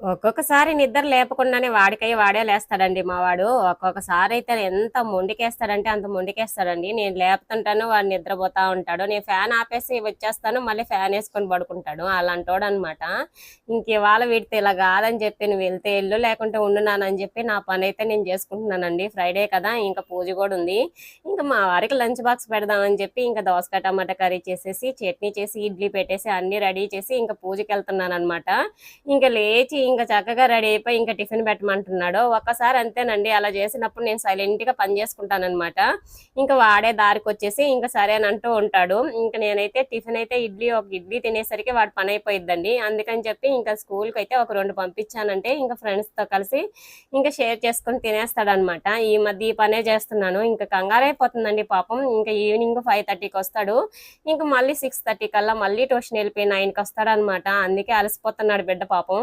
ఒక్కొక్కసారి నిద్ర లేపకుండానే వాడికై వాడే లేస్తాడండి మా వాడు. ఒక్కొక్కసారి అయితే ఎంత మొండికేస్తాడంటే అంత మొండికేస్తాడండి. నేను లేపుతుంటాను, వాడు నిద్రపోతా ఉంటాడు. నేను ఫ్యాన్ ఆపేసి వచ్చేస్తాను, మళ్ళీ ఫ్యాన్ ఏసుకొని పడుకుంటాడు. అలాంటోడనమాట. ఇంకివాళ వీడితో ఇలా గాదని చెప్పి "నువ్వు వెళ్తే ఎళ్ళు, లేకుంటే ఉండు నాన్న" అని చెప్పి నా పనైతే నేను చేసుకుంటున్నానండి. ఫ్రైడే కదా! ఇంక పూజ గూడా ఉంది. ఇంక మా వారికి లంచ్ బాక్స్ పెడదామని చెప్పి ఇంక దోసకాయ టమాటా కర్రీ చేసేసి, చట్నీ చేసి, ఇడ్లీ పెట్టేసి అన్నీ రెడీ చేసి ఇంక పూజకెళ్తున్నాననమాట. ఇంక లేచి ఇంక చక్కగా రెడీ అయిపోయి ఇంక టిఫిన్ పెట్టమంటున్నాడు. ఒక్కసారి అంతేనండి. అలా చేసినప్పుడు నేను సైలెంట్‌గా పని చేసుకుంటాననమాట. ఇంక వాడే దారికొచ్చేసి ఇంక సరే అని అంటూ ఉంటాడు. ఇంక నేనైతే టిఫిన్ అయితే ఒక ఇడ్లీ తినేసరికి వాడి పనైపోయిద్దండి. అందుకని చెప్పి ఇంక స్కూలుకైతే ఒక 2 పంపించానంటే ఇంక ఫ్రెండ్స్‌తో కలిసి ఇంక షేర్ చేసుకొని తినేస్తాడనమాట. ఈ మధ్య ఈ పనే చేస్తున్నాను. ఇంక కంగారైపోతుందండి పాపం. ఇంక ఈవినింగ్ 5:30కొస్తాడు. ఇంక మళ్ళీ 6:30 కల్లా మళ్ళీ ట్యూషన్ ఎళ్ళిపోయి 9 కొస్తాడనమాట. అందుకే అలసిపోతున్నాడు బిడ్డ పాపం.